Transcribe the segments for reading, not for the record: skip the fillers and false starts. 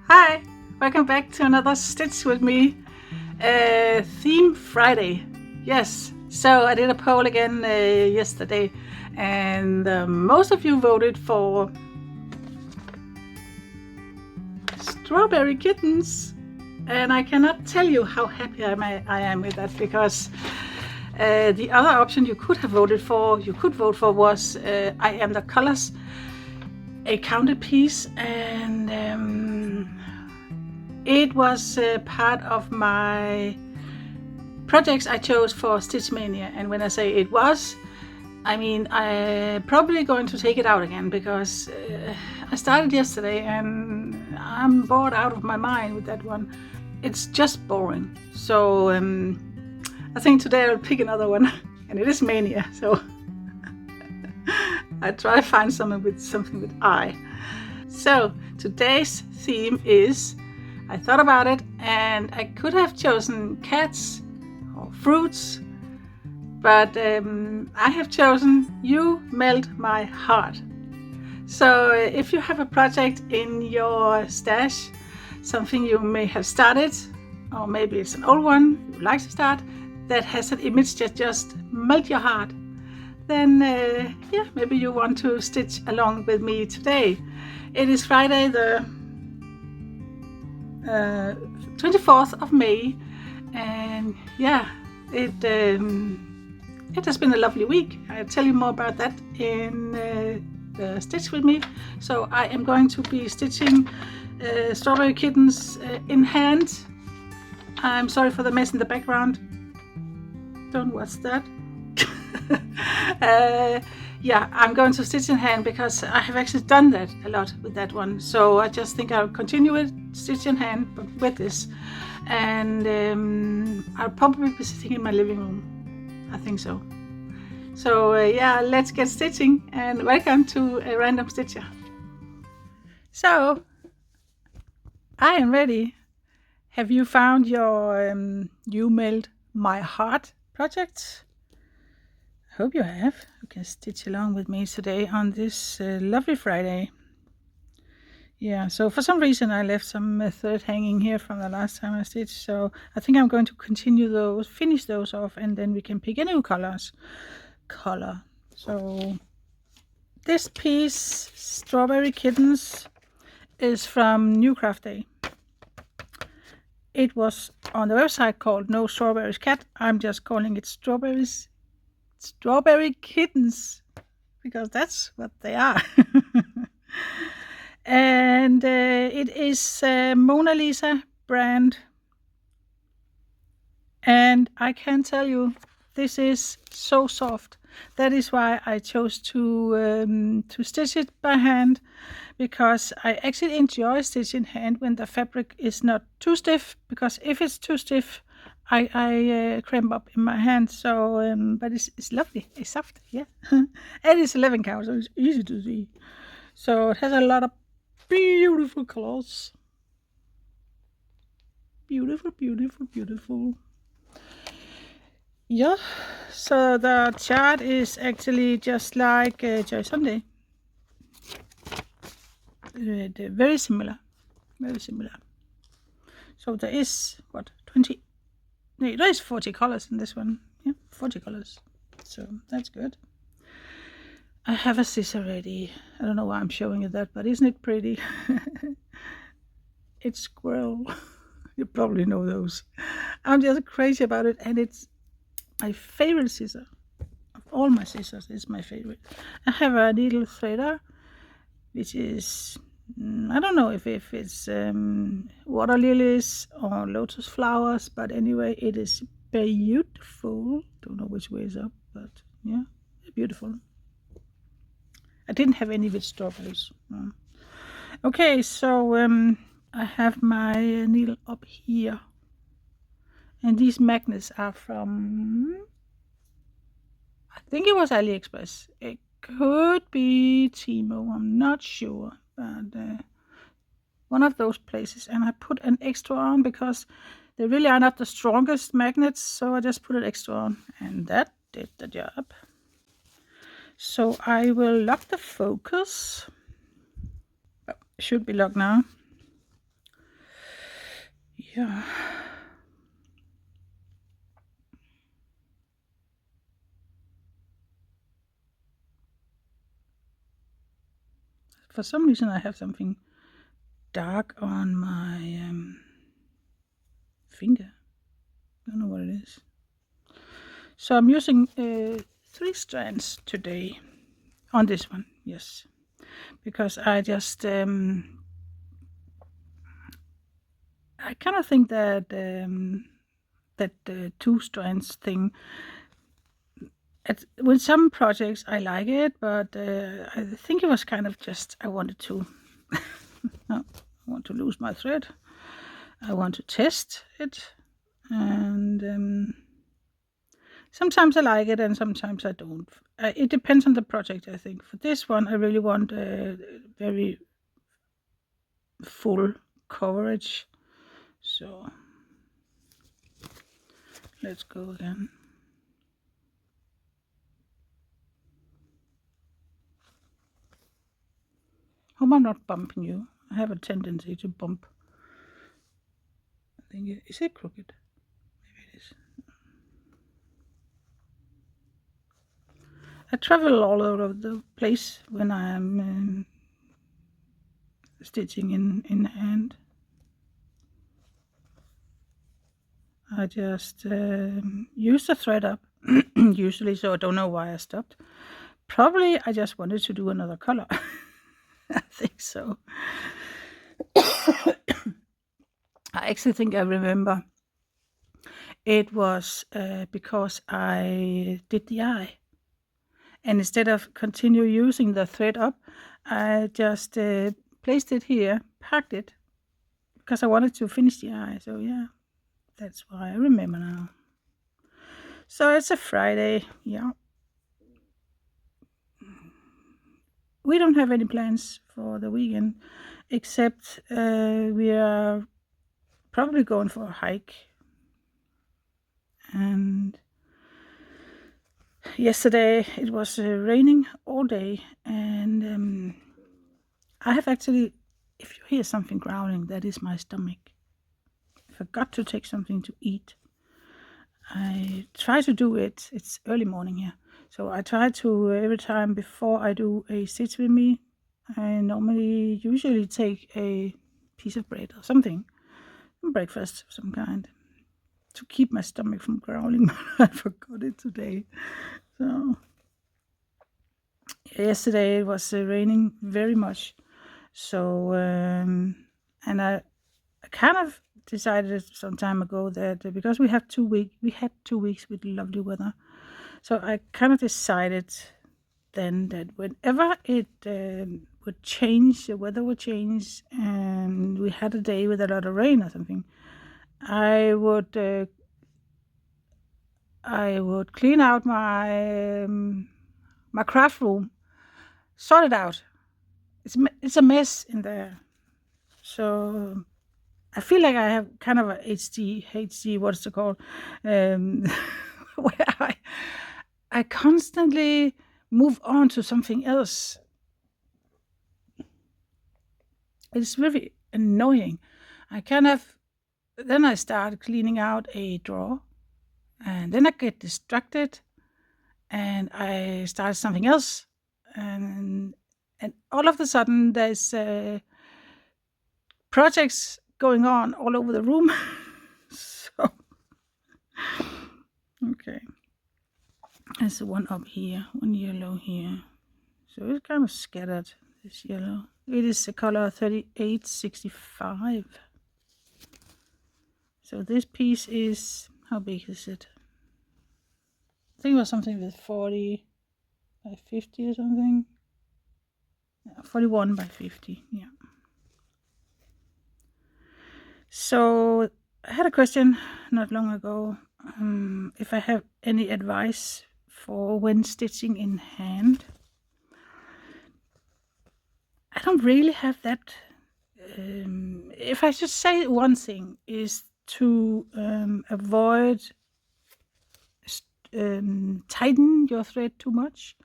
Hi, welcome back to another Stitch with me theme Friday. Yes, so I did a poll again yesterday, and most of you voted for strawberry kittens. And I cannot tell you how happy I am with that, because the other option you could vote for was I Am the Colors, a counted piece, and it was part of my projects I chose for Stitch Mania. And when I say it was, I mean I'm probably going to take it out again, because I started yesterday and I'm bored out of my mind with that one. It's just boring. So I think today I'll pick another one, and it is Mania. So I try to find something with I. So today's theme is, I thought about it, and I could have chosen cats or fruits, but I have chosen You Melt My Heart. So if you have a project in your stash, something you may have started, or maybe it's an old one you like to start, that has an image that just melt your heart, then maybe you want to stitch along with me today. It is Friday the 24th of May, and it has been a lovely week. I'll tell you more about that in the Stitch with me. So I am going to be stitching strawberry kittens in hand. I'm sorry for the mess in the background. Don't watch that. I'm going to stitch in hand because I have actually done that a lot with that one. So I just think I'll continue with stitch in hand with this, and I'll probably be sitting in my living room. I think so. So let's get stitching, and welcome to a Random Stitcher. So I am ready. Have you found your You Melt My Heart project? I hope you have. You can stitch along with me today on this lovely Friday. Yeah, so for some reason I left some thread hanging here from the last time I stitched, so I think I'm going to finish those off, and then we can pick a new color. So this piece, Strawberry Kittens, is from New Craft Day. It was on the website called No Strawberries Cat. I'm just calling it Strawberry Kittens, because that's what they are. And it is Mona Lisa brand, and I can tell you this is so soft. That is why I chose to stitch it by hand, because I actually enjoy stitching hand when the fabric is not too stiff, because if it's too stiff I cramp up in my hand. So but it's lovely, it's soft, yeah. And it's 11 count, so it's easy to see. So it has a lot of beautiful colors. Beautiful. Yeah, so the chart is actually just like Joy Sunday. Very similar. So there is, there is 40 colors in this one. Yeah, 40 colors. So that's good. I have a scissor ready. I don't know why I'm showing you that, but isn't it pretty? It's squirrel. You probably know those. I'm just crazy about it, and it's my favorite scissor. Of all my scissors, it's my favorite. I have a needle threader, which is, I don't know if it's water lilies or lotus flowers, but anyway, it is beautiful. Don't know which way is up, but yeah, beautiful. I didn't have any with strawberries. No. Okay, so I have my needle up here, and these magnets are from, I think it was AliExpress. It could be Timo, I'm not sure, but one of those places. And I put an extra on because they really are not the strongest magnets, so I just put an extra on, and that did the job. So I will lock the focus. Should be locked now. Yeah. For some reason, I have something dark on my finger. I don't know what it is. So I'm using 3 strands today on this one. Yes, because I just I kind of think that that 2 strands thing. With some projects I like it, but I think it was kind of just I wanted to. No, I want to lose my thread. I want to test it, and sometimes I like it, and sometimes I don't. It depends on the project, I think. For this one, I really want very full coverage. So let's go again. Hope I'm not bumping you. I have a tendency to bump. I think is it crooked? Maybe it is. I travel all over the place when I am stitching in hand. I just use the thread up usually, so I don't know why I stopped. Probably I just wanted to do another color. I think so. I actually think I remember it was because I did the eye. And instead of continue using the thread up, I just placed it here, packed it, because I wanted to finish the eye. So yeah, that's why I remember now. So it's a Friday, yeah. We don't have any plans for the weekend, except we are probably going for a hike. And yesterday it was raining all day, and I have actually, if you hear something growling, that is my stomach. I forgot to take something to eat. I try to do it. It's early morning here, so I try to every time before I do a stitch with me. I normally usually take a piece of bread or something, breakfast of some kind, to keep my stomach from growling. I forgot it today. So yesterday it was raining very much. So and I kind of decided some time ago that because we had 2 weeks with lovely weather, so I kind of decided then that whenever it would change, the weather would change, and we had a day with a lot of rain or something, I would clean out my craft room, sort it out. It's a mess in there, so I feel like I have kind of a HD, what's it called, where I constantly move on to something else. It's very annoying. Then I start cleaning out a drawer, and then I get distracted, and I start something else, and all of a sudden there's projects going on all over the room. So okay, there's one up here, one yellow here, so it's kind of scattered, this yellow. It is the color 3865. So this piece is, how big is it? I think it was something with 40 by 50 or something. Yeah, 41 by 50, yeah. So I had a question not long ago, if I have any advice for when stitching in hand. I don't really have that. If I should say one thing is to avoid tighten your thread too much.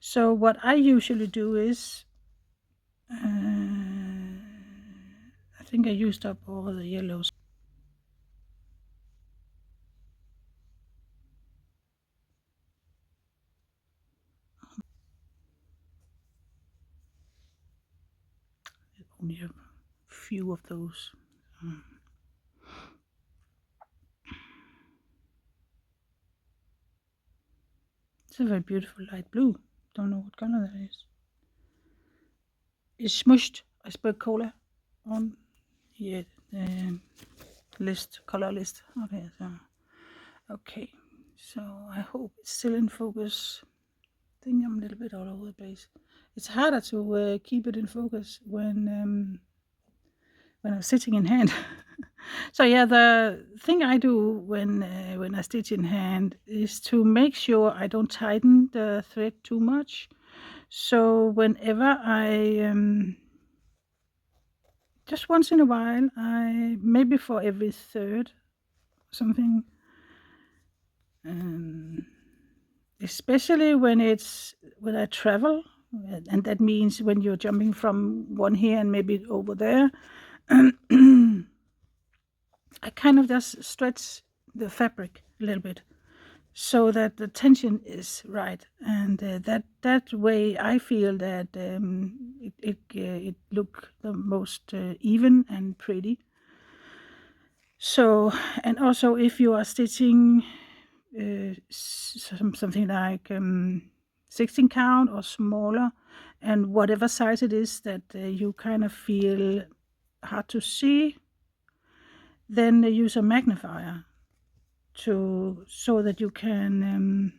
So what I usually do is, I think I used up all the yellows. few of those. It's a very beautiful light blue. Don't know what color that is. It's smushed. I spelled cola on the color list. Okay, so I hope it's still in focus. I think I'm a little bit all over the place. It's harder to keep it in focus when I'm stitching in hand. So yeah, the thing I do when I stitch in hand is to make sure I don't tighten the thread too much. So whenever I just once in a while, I maybe for every third something, especially when I travel, and that means when you're jumping from one here and maybe over there. I kind of just stretch the fabric a little bit so that the tension is right, and that way I feel that it look the most even and pretty. So, and also if you are stitching something like 16 count or smaller, and whatever size it is that you kind of feel hard to see, then use a magnifier so that you can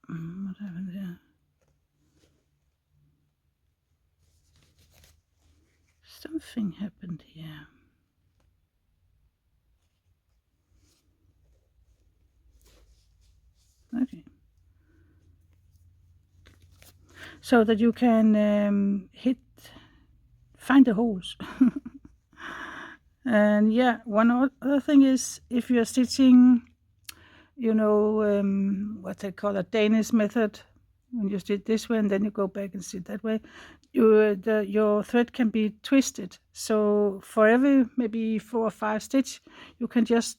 what happened there? Something happened here. Okay. So that you can find the holes. And yeah, one other thing is if you're stitching, what they call a Danish method, when you stitch this way and then you go back and stitch that way, your thread can be twisted. So for every maybe 4 or 5 stitch, you can just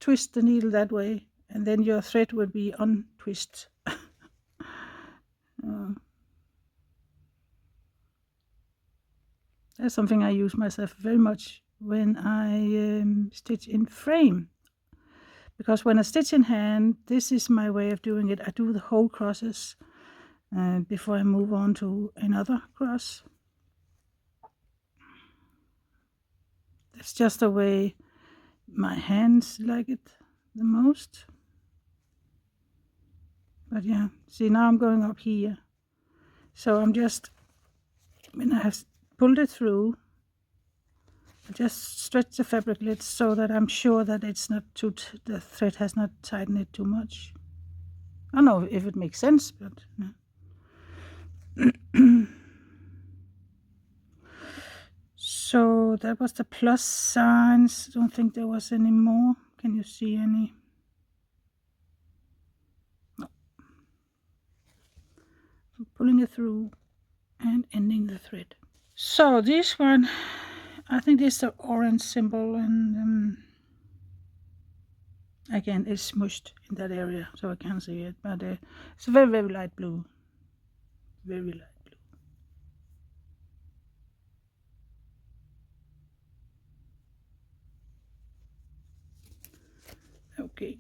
twist the needle that way, and then your thread will be untwist. That's something I use myself very much when I stitch in frame. Because when I stitch in hand, this is my way of doing it. I do the whole crosses before I move on to another cross. That's just the way my hands like it the most. But yeah, see, now I'm going up here. So I'm just, when I have pulled it through, I just stretch the fabric lid so that I'm sure that it's not the thread has not tightened it too much. I don't know if it makes sense, but so that was the plus signs. Don't think there was any more. Can you see any? No. I'm pulling it through and ending the thread. So this one, I think this is the orange symbol, and again it's smushed in that area, so I can't see it, but it's very, very light blue. Very light blue. Okay.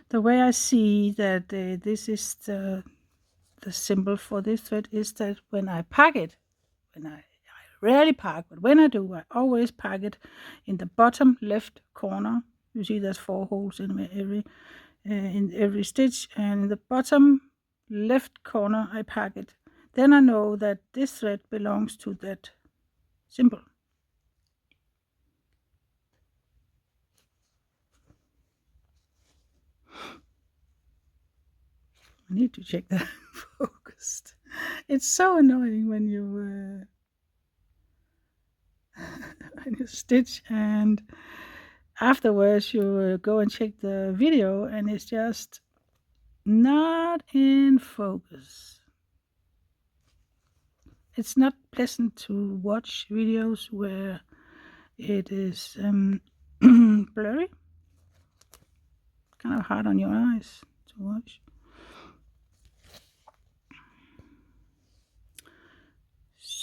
The way I see that this is the symbol for this thread is that when I pack it, I rarely pack, but when I do, I always pack it in the bottom left corner. You see there's 4 holes in every stitch, and in the bottom left corner I pack it. Then I know that this thread belongs to that symbol. I need to check that focused. It's so annoying when you when you stitch and afterwards you go and check the video and it's just not in focus. It's not pleasant to watch videos where it is blurry. Kind of hard on your eyes to watch.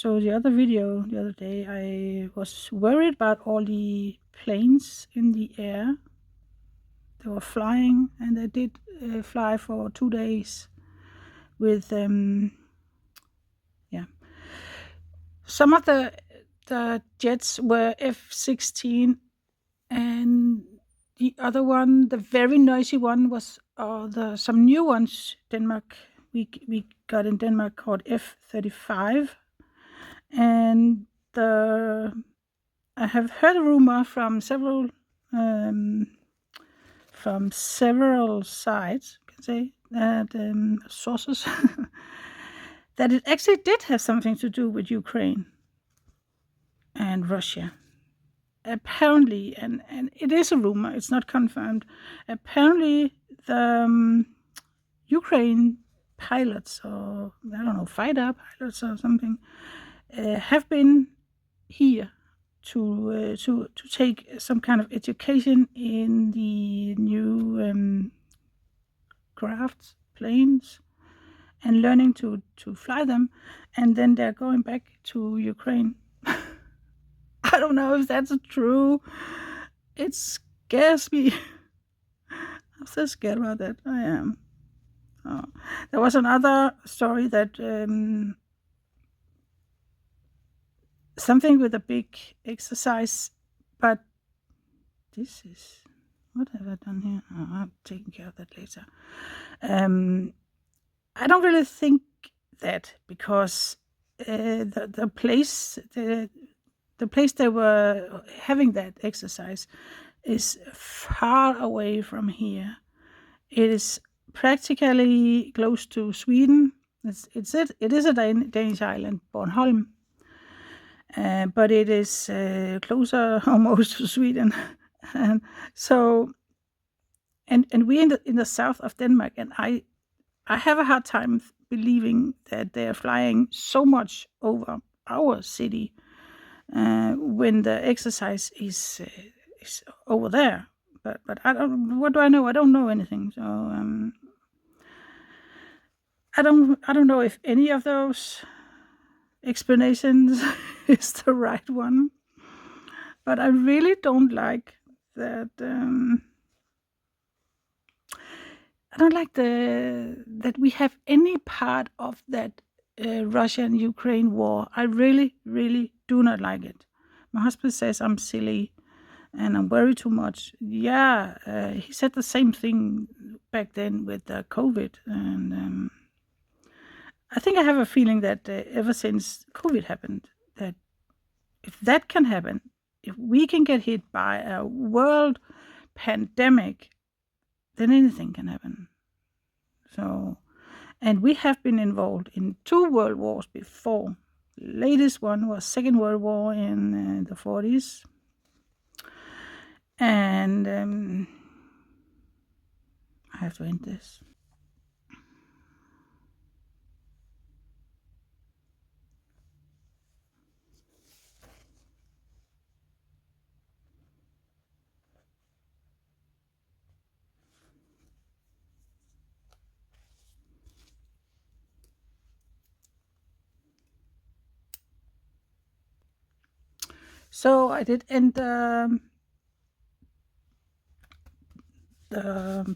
So the other video the other day, I was worried about all the planes in the air. They were flying, and they did fly for 2 days with some of the jets were F-16, and the other one, the very noisy one, was some new ones Denmark we got in Denmark called F-35, and I have heard a rumor from several sides, you can say that sources that it actually did have something to do with Ukraine and Russia. Apparently, and it is a rumor, it's not confirmed. Apparently, the Ukraine pilots, or I don't know, fighter pilots or something, have been here to take some kind of education in the new crafts, planes, and learning to fly them, and then they're going back to Ukraine. I don't know if that's true. It scares me. I'm so scared about that. I am. Oh. There was another story that something with a big exercise, but this is, what have I done here? Oh, I'm taking care of that later. I don't really think that, because the place they were having that exercise is far away from here. It is practically close to Sweden. It is a Danish island, Bornholm, but it is closer almost to Sweden, and so and we in the south of Denmark, and I have a hard time believing that they are flying so much over our city when the exercise is over there. But I don't. What do I know? I don't know anything. So I don't know if any of those explanations is the right one. But I really don't like that. I don't like that we have any part of that Russia and Ukraine war. I really, really do not like it. My husband says I'm silly and I'm worried too much. Yeah, he said the same thing back then with COVID, and I think I have a feeling that ever since COVID happened, that if that can happen, if we can get hit by a world pandemic, then anything can happen. So, and we have been involved in 2 world wars before. The latest one was Second World War in the 40s. And I have to end this. So I did end the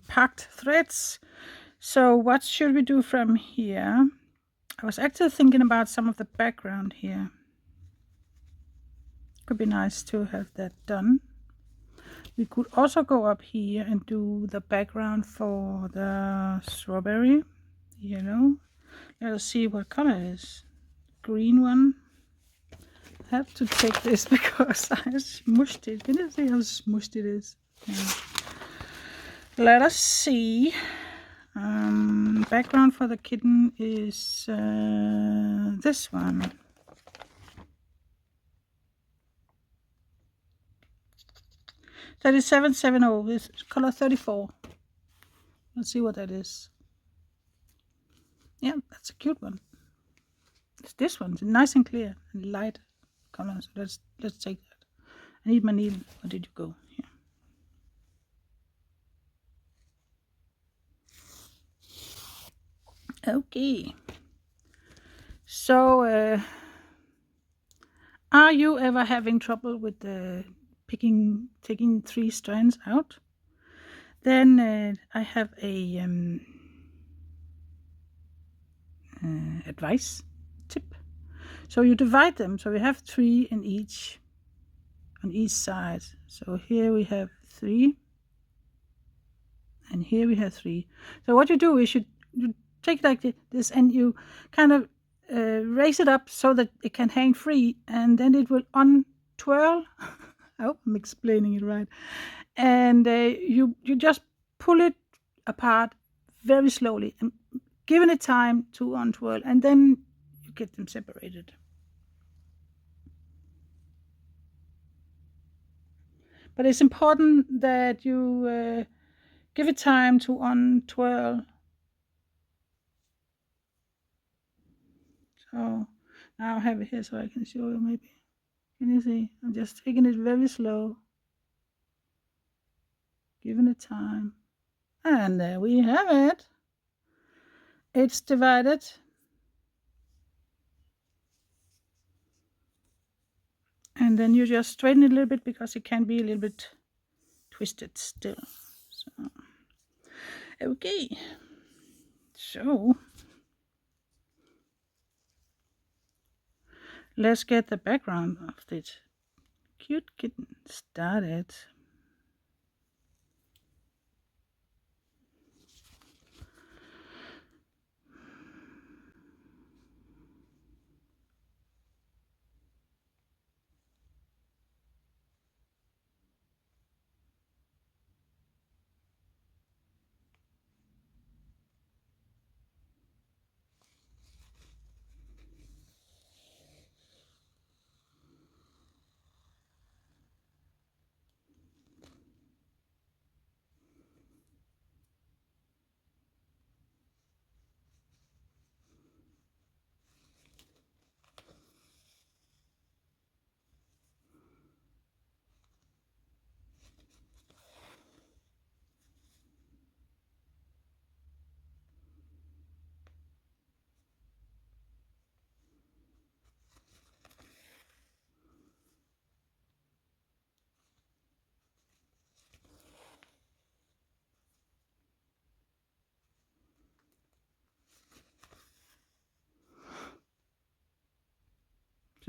packed threads. So what should we do from here? I was actually thinking about some of the background here. Could be nice to have that done. We could also go up here and do the background for the strawberry yellow. Let us see what color it is. Green one. I have to take this because I smushed it. Can you see how smushed it is? Yeah. Let us see. Background for the kitten is this one. That is 770. This is color 34. Let's see what that is. Yeah, that's a cute one. It's this one. It's nice and clear and light color. So let's take that. I need my needle. Where did you go? Here. Okay. So Are you ever having trouble with taking 3 strands out? Then I have a advice tip. So you divide them. So we have 3 on each side. So here we have 3, and here we have 3. So what you do is you take it like this, and you kind of raise it up so that it can hang free, and then it will untwirl. I hope I'm explaining it right. And you just pull it apart very slowly and giving it time to untwirl, and then you get them separated. But it's important that you give it time to untwirl. So now I have it here so I can show you maybe. Can you see? I'm just taking it very slow, giving it time. And there we have it. It's divided. And then you just straighten it a little bit because it can be a little bit twisted still. So, okay. So, let's get the background of this cute kitten started.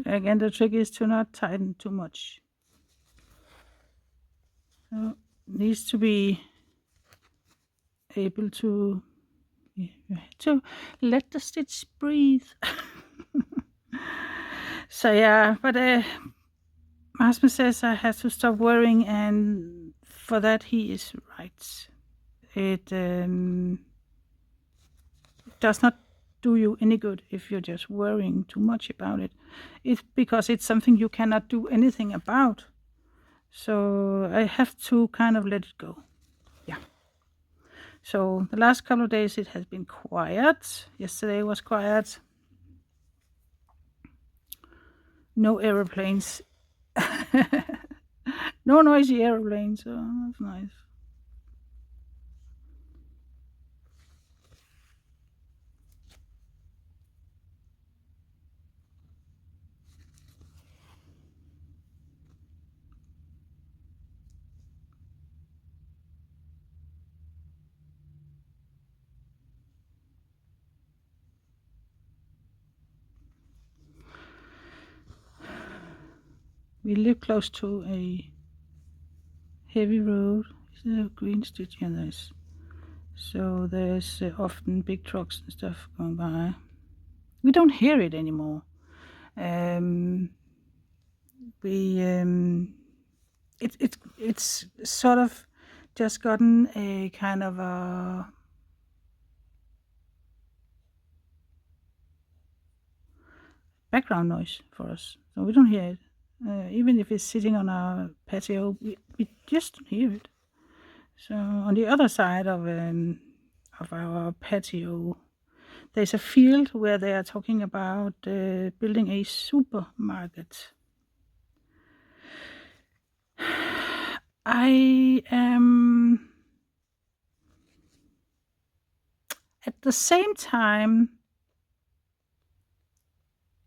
Again, the trick is to not tighten too much. So it needs to be able to let the stitch breathe. So yeah, but my husband says I have to stop worrying, and for that he is right. It does not do you any good if you're just worrying too much about it. It's because it's something you cannot do anything about. So I have to kind of let it go. Yeah. So the last couple of days it has been quiet. Yesterday was quiet. No aeroplanes. No noisy aeroplanes. So that's nice. We live close to a heavy road. Is there a green stitch? Yeah, there is. So there's often big trucks and stuff going by. We don't hear it anymore. It's sort of just gotten a kind of a background noise for us, so we don't hear it. Even if it's sitting on our patio, we just don't hear it. So on the other side of our patio, there's a field where they are talking about building a supermarket. I am at the same time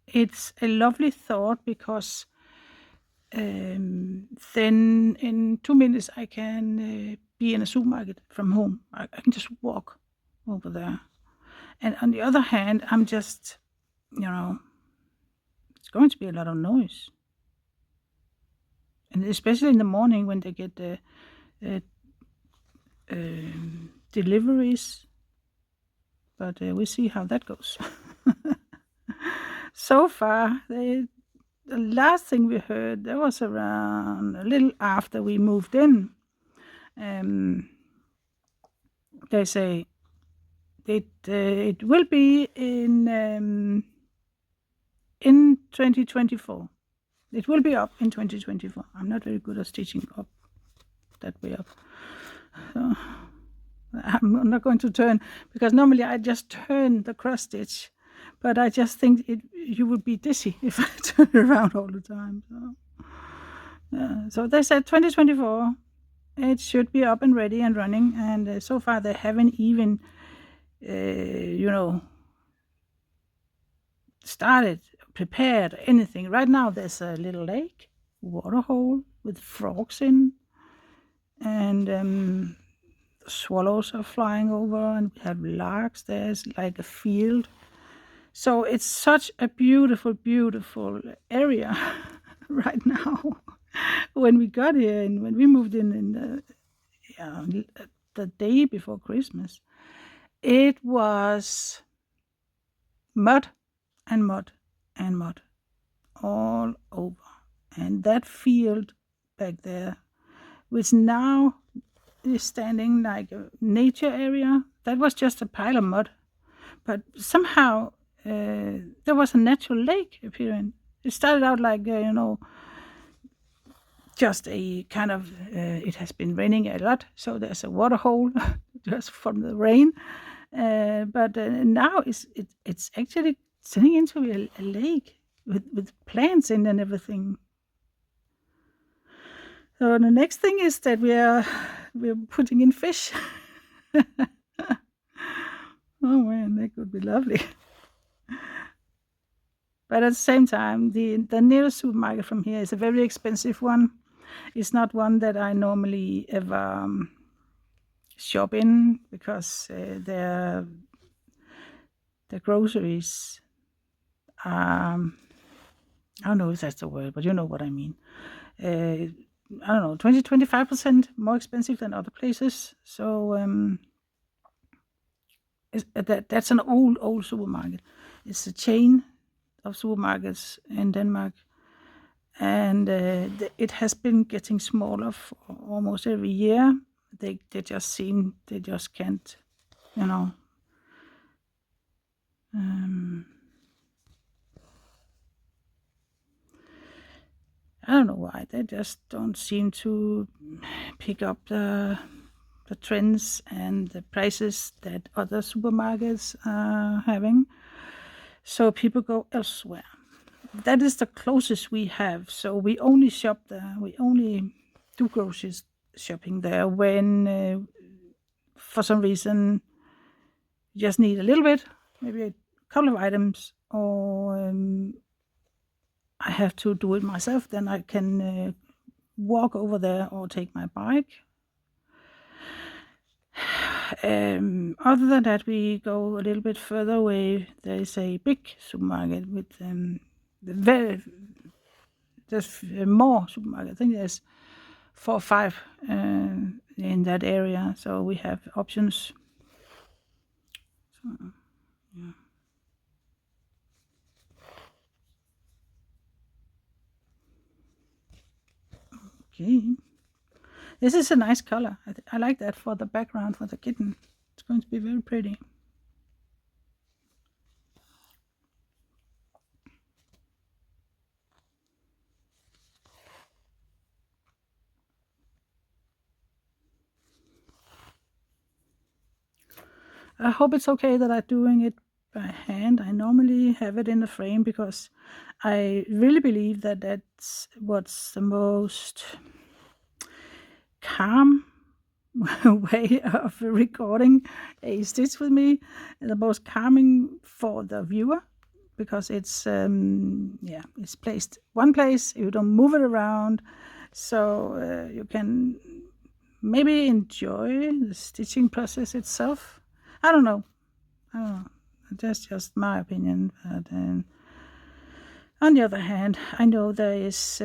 it's a lovely thought because then in 2 minutes I can be in a supermarket from home. I can just walk over there. And on the other hand, I'm just, it's going to be a lot of noise. And especially in the morning when they get the deliveries. But we'll see how that goes. So far, the last thing we heard, that was around a little after we moved in. They say it will be in 2024. It will be up in 2024. I'm not very good at stitching up that way up. So I'm not going to turn, because normally I just turn the cross stitch, but I just think you would be dizzy if I turn around all the time. So they said 2024, it should be up and ready and running, and so far they haven't even, started, prepared anything. Right now there's a little lake, water hole with frogs in, and swallows are flying over, and we have larks. There's like a field. So it's such a beautiful, beautiful area right now. When we got here and when we moved in the day before Christmas, it was mud and mud and mud all over. And that field back there, which now is standing like a nature area, that was just a pile of mud. But somehow there was a natural lake appearing. It started out like, just a kind of, it has been raining a lot, so there's a water hole just from the rain. But now it's actually turning into a lake with plants in and everything. So the next thing is that we're putting in fish. Oh man, that could be lovely. But at the same time, the nearest supermarket from here is a very expensive one. It's not one that I normally ever shop in, because their groceries are, I don't know if that's the word, but you know what I mean. I don't know, 20-25% more expensive than other places. So that's an old supermarket. It's a chain of supermarkets in Denmark, and it has been getting smaller for almost every year. They just can't, I don't know why. They just don't seem to pick up the trends and the prices that other supermarkets are having. So people go elsewhere. That is the closest we have. So we only shop there. We only do groceries shopping there when, for some reason, you just need a little bit, maybe a couple of items, or I have to do it myself. Then I can walk over there or take my bike. Other than that, we go a little bit further away. There is a big supermarket with there's more supermarkets. I think there's 4 or 5 in that area, so we have options. So, yeah. Okay. This is a nice color. I like that for the background for the kitten. It's going to be very pretty. I hope it's okay that I'm doing it by hand. I normally have it in the frame because I really believe that that's what's the most calm way of recording a stitch with me, and the most calming for the viewer. because it's it's placed one place. You don't move it around, so you can maybe enjoy the stitching process itself. I don't know. That's just my opinion. But on the other hand, I know there is,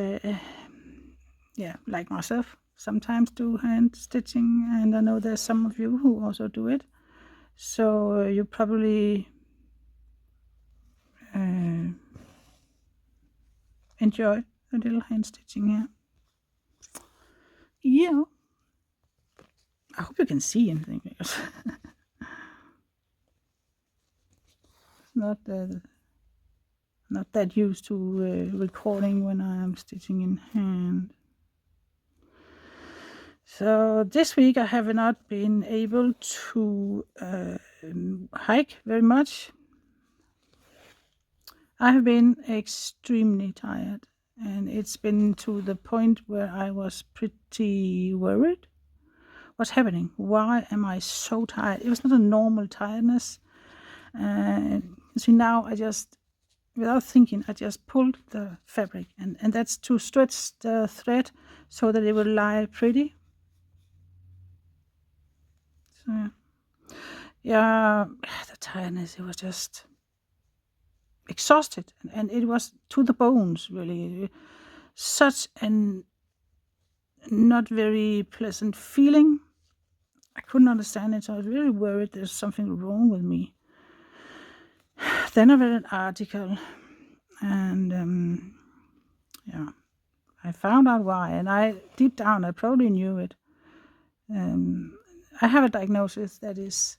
like myself, sometimes do hand stitching, and I know there's some of you who also do it. So you probably enjoy a little hand stitching here. Yeah. I hope you can see anything because it's not that used to recording when I am stitching in hand. So this week I have not been able to hike very much. I have been extremely tired, and it's been to the point where I was pretty worried. What's happening? Why am I so tired? It was not a normal tiredness. See, now I just, without thinking, I just pulled the fabric, and that's to stretch the thread so that it will lie pretty. So, yeah, the tiredness, it was just exhausted, and it was to the bones, really. Such an not very pleasant feeling. I couldn't understand it, so I was really worried there's something wrong with me. Then I read an article, and I found out why, and deep down I probably knew it. I have a diagnosis that is,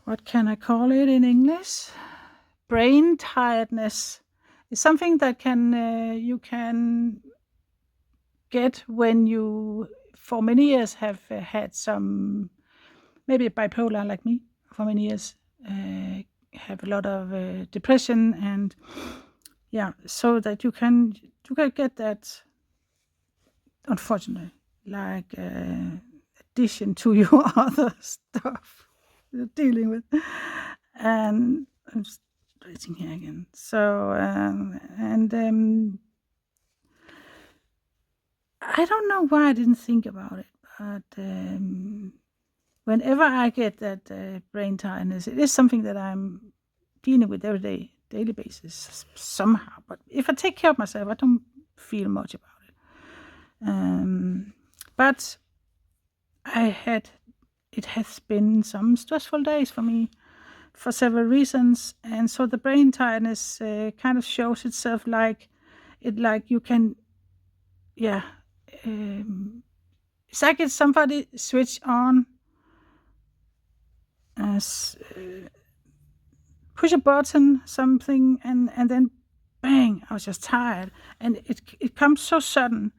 what can I call it in English? Brain tiredness. It's something that you can get when you, for many years, have had some, maybe bipolar like me, for many years, have a lot of depression, and so that you can get that, unfortunately, like addition to your other stuff you're dealing with. And I'm stretching here again. So I don't know why I didn't think about it, but whenever I get that brain tiredness, it is something that I'm dealing with every day, daily basis somehow. But if I take care of myself, I don't feel much about it. But it has been some stressful days for me for several reasons, and so the brain tiredness kind of shows itself like you can, it's like it's somebody switch on, push a button, something, and then bang, I was just tired, and it comes so sudden.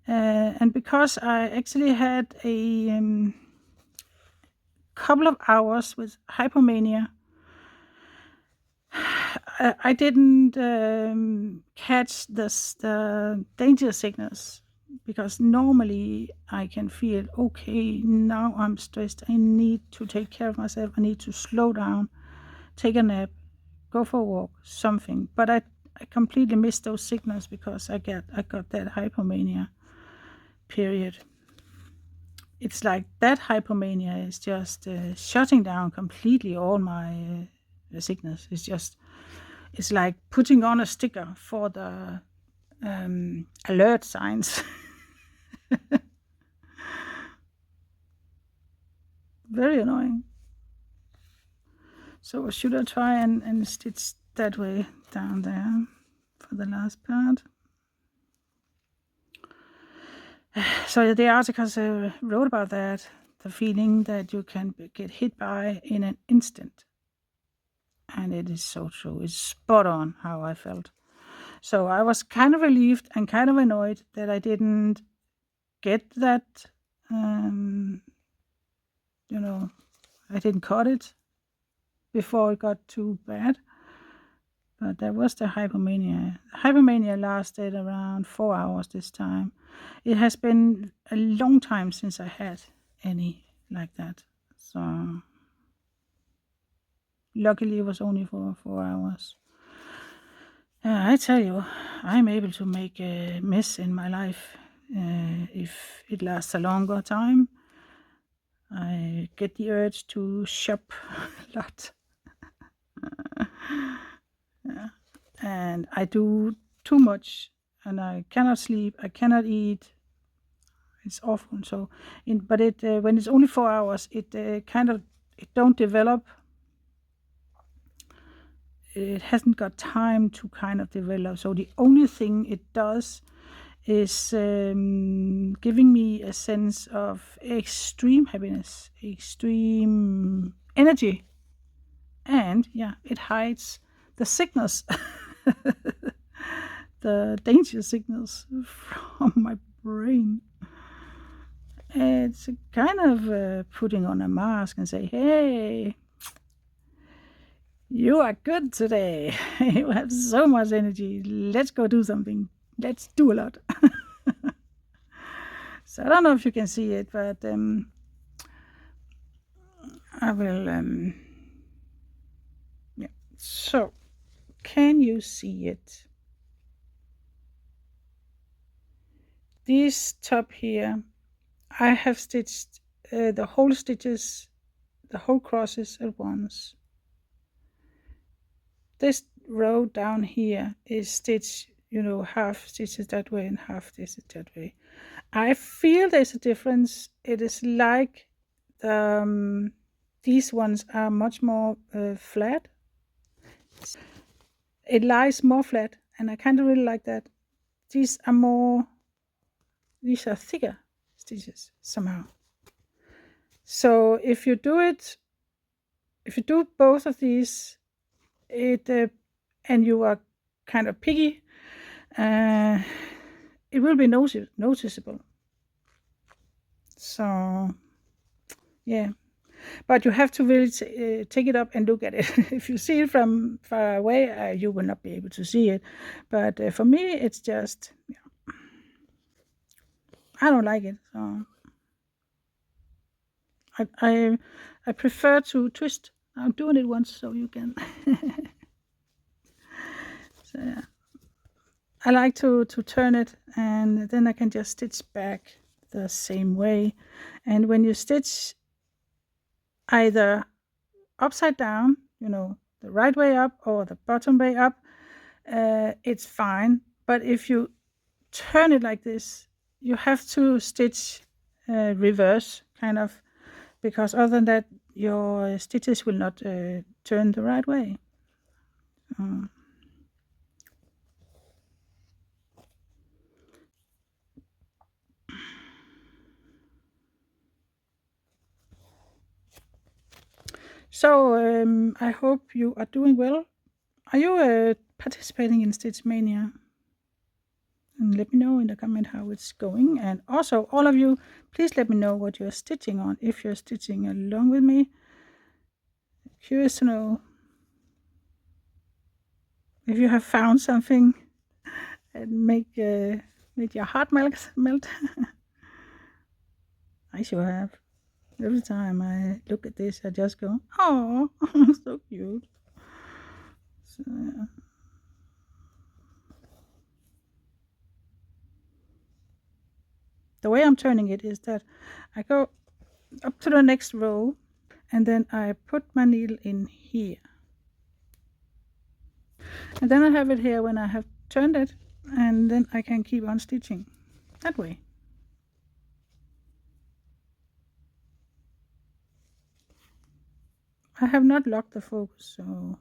And because I actually had a couple of hours with hypomania, I didn't catch the danger signals, because normally I can feel, okay, now I'm stressed, I need to take care of myself, I need to slow down, take a nap, go for a walk, something. But I completely missed those signals because I got that hypomania period. It's like that hypomania is just shutting down completely all my signals. It's like putting on a sticker for the alert signs. Very annoying. So should I try and stitch that way down there for the last part? So the articles wrote about that, the feeling that you can get hit by in an instant. And it is so true. It's spot on how I felt. So I was kind of relieved and kind of annoyed that I didn't get that, I didn't cut it before it got too bad. But that was the hypomania. Hypomania lasted around 4 hours this time. It has been a long time since I had any like that. So, Luckily, it was only for 4 hours. I tell you, I'm able to make a mess in my life if it lasts a longer time. I get the urge to shop a lot. Yeah. And I do too much, and I cannot sleep, I cannot eat. It's awful. So, but it when it's only 4 hours, it it don't develop. It hasn't got time to kind of develop. So the only thing it does is giving me a sense of extreme happiness, extreme energy, and yeah, it hides the sickness, the danger signals from my brain. It's kind of putting on a mask and say, "Hey, you are good today. You have so much energy. Let's go do something. Let's do a lot." So I don't know if you can see it, but I will. Yeah. So, can you see it? This top here, I have stitched the whole stitches, the whole crosses at once. This row down here is stitched, half stitches that way and half stitches that way. I feel there's a difference. It is like these ones are much more flat. It lies more flat, and I kind of really like that. These are thicker stitches somehow. So if you do both of these, and you are kind of picky, it will be noticeable. So yeah, but you have to really take it up and look at it. If you see it from far away, you will not be able to see it. But for me, it's just, I don't like it. So I prefer to twist. I'm doing it once so you can. So yeah, I like to turn it, and then I can just stitch back the same way. And when you stitch either upside down, the right way up or the bottom way up, it's fine. But if you turn it like this, you have to stitch reverse, kind of, because other than that, your stitches will not turn the right way. So I hope you are doing well. Are you participating in Stitch Mania? And let me know in the comment how it's going. And also, all of you, please let me know what you're stitching on, if you're stitching along with me. Curious to know if you have found something and make your heart melt. I sure have. Every time I look at this, I just go, "Oh, so cute." So, yeah. The way I'm turning it is that I go up to the next row, and then I put my needle in here. And then I have it here when I have turned it, and then I can keep on stitching that way. I have not locked the focus, so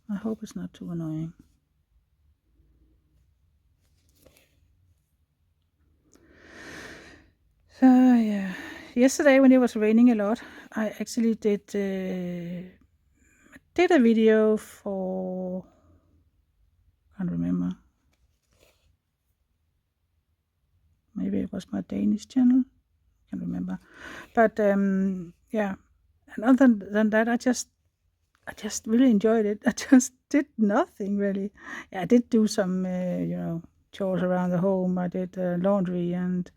I hope it's not too annoying. So yeah, yesterday when it was raining a lot, I actually did a video for, can't remember, maybe it was my Danish channel, can't remember, but yeah, and other than that, I just really enjoyed it. I just did nothing really. Yeah, I did do some chores around the home. I did laundry and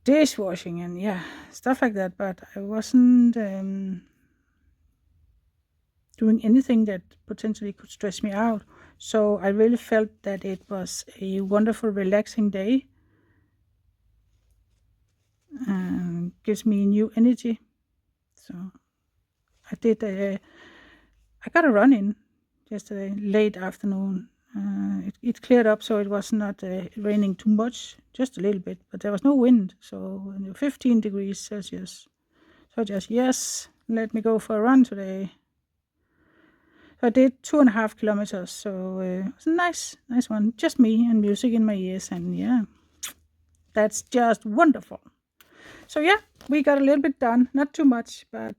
dishwashing and stuff like that, but I wasn't doing anything that potentially could stress me out. So I really felt that it was a wonderful, relaxing day and gives me new energy. So I did. I got a run in yesterday, late afternoon. It cleared up, so it was not raining too much, just a little bit, but there was no wind, so 15 degrees Celsius. So just, yes, let me go for a run today. So I did 2.5 kilometers, so it was a nice one. Just me and music in my ears, and yeah, that's just wonderful. So yeah, we got a little bit done, not too much, but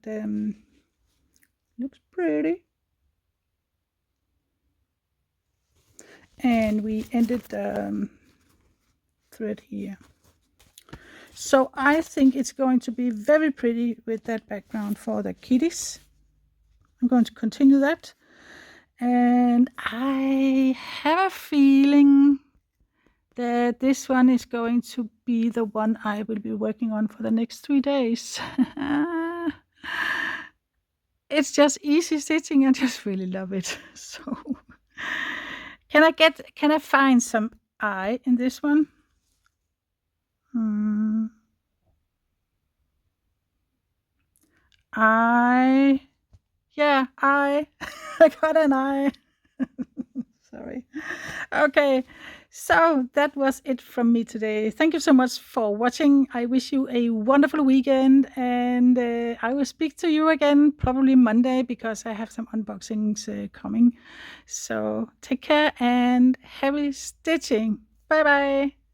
looks pretty. And we ended the thread here. So I think it's going to be very pretty with that background for the kitties. I'm going to continue that. And I have a feeling that this one is going to be the one I will be working on for the next 3 days. It's just easy stitching. I just really love it. So can I find some eye in this one? I I got an eye. Sorry. Okay, so that was it from me today. Thank you so much for watching. I wish you a wonderful weekend, and I will speak to you again probably Monday because I have some unboxings coming. So take care and happy stitching. Bye bye.